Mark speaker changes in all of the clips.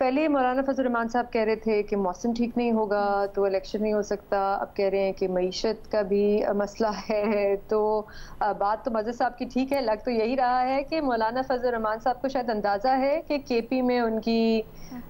Speaker 1: पहले मौलाना फजल रहमान साहब कह रहे थे कि मौसम ठीक नहीं होगा तो इलेक्शन नहीं हो सकता। अब कह रहे हैं कि मईशत का भी मसला है। तो बात तो मज़हर साहब की ठीक है। लग तो यही रहा है कि मौलाना फजल रहमान साहब को शायद अंदाज़ा है कि केपी में उनकी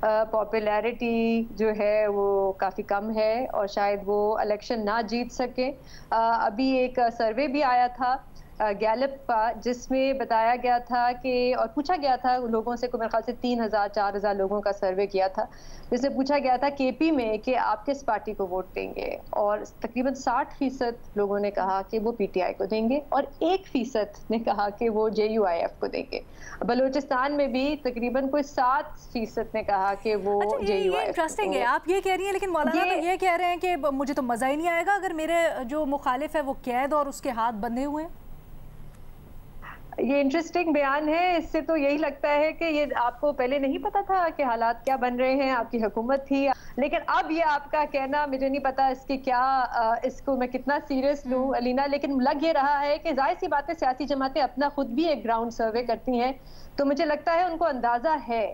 Speaker 1: पॉपुलैरिटी जो है वो काफ़ी कम है और शायद वो इलेक्शन ना जीत सके। अभी एक सर्वे भी आया था गैलप का, जिसमें बताया गया था कि और पूछा गया था लोगों से, को मेरे ख्याल से 3000-4000 लोगों का सर्वे किया था, जिसमें पूछा गया था केपी में कि आप किस पार्टी को वोट देंगे, और तकरीबन 60% लोगों ने कहा कि वो पीटीआई को देंगे और 1% ने कहा कि वो जेयूआईएफ को देंगे। बलूचिस्तान में भी तकरीबन कोई 7% ने कहा कि वो
Speaker 2: अच्छा, ये
Speaker 1: जेयूआईएफ को
Speaker 2: इंटरेस्टिंग है।
Speaker 1: देंगे।
Speaker 2: आप ये कह रही हैं, लेकिन मौलाना तो ये कह रहे हैं कि मुझे तो मज़ा ही नहीं आएगा अगर मेरे जो मुखालिफ है वो कैद और उसके हाथ बंधे हुए हैं।
Speaker 1: ये इंटरेस्टिंग बयान है। इससे तो यही लगता है कि ये आपको पहले नहीं पता था कि हालात क्या बन रहे हैं, आपकी हुकूमत थी। लेकिन अब ये आपका कहना, मुझे नहीं पता इसकी क्या इसको मैं कितना सीरियस लूं अलीना, लेकिन लग ये रहा है कि जाहिर सी बात है सियासी जमातें अपना खुद भी एक ग्राउंड सर्वे करती हैं, तो मुझे लगता है उनको अंदाजा है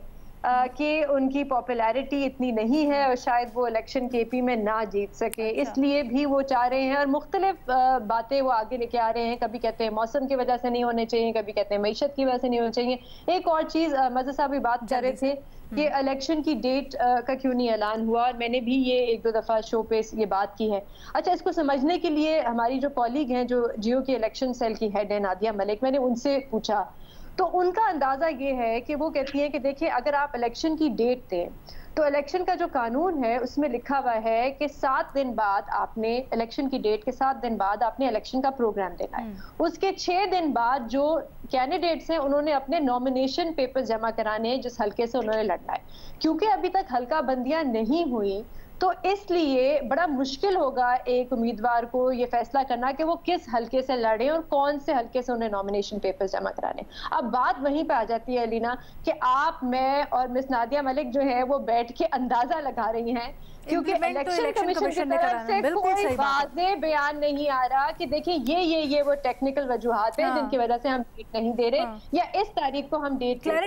Speaker 1: कि उनकी पॉपुलैरिटी इतनी नहीं है और शायद वो इलेक्शन केपी में ना जीत सके।
Speaker 2: अच्छा।
Speaker 1: इसलिए भी वो चाह रहे हैं और मुख्तलिफ बातें वो आगे लेके आ रहे हैं। कभी कहते हैं मौसम की वजह से नहीं होने चाहिए, कभी कहते हैं मईशत की वजह से नहीं होने चाहिए। एक और चीज़ मज़हर साहब भी बात कर रहे थे कि इलेक्शन की डेट का क्यों नहीं ऐलान हुआ, और मैंने भी ये 1-2 दफ़ा शो पे ये बात की है। अच्छा, इसको समझने के लिए हमारी जो कॉलीग हैं, जो जियो की इलेक्शन सेल की हेड है नादिया मलिक, मैंने उनसे पूछा तो उनका अंदाजा ये है कि वो कहती हैं कि देखिए, अगर आप इलेक्शन की डेट दें तो इलेक्शन का जो कानून है उसमें लिखा हुआ है कि 7 दिन बाद आपने, इलेक्शन की डेट के 7 दिन बाद आपने इलेक्शन का प्रोग्राम देना है। उसके 6 दिन बाद जो कैंडिडेट्स हैं उन्होंने अपने नॉमिनेशन पेपर्स जमा कराने हैं जिस हल्के से उन्होंने लड़ना है। क्योंकि अभी तक हल्का बंदियां नहीं हुई, तो इसलिए बड़ा मुश्किल होगा एक उम्मीदवार को ये फैसला करना कि वो किस हल्के से लड़े और कौन से हल्के से उन्हें नॉमिनेशन पेपर्स जमा कराने। अब बात वहीं पे आ जाती है अलीना कि आप, मैं और मिस नादिया मलिक जो है वो बैठ के अंदाजा लगा रही हैं, क्योंकि इलेक्शन कमीशन की तरफ से कोई वाज़ेह बयान नहीं आ रहा कि देखिए ये वो टेक्निकल वजूहात है जिनकी वजह से हम डेट नहीं दे रहे, या इस तारीख को हम डेट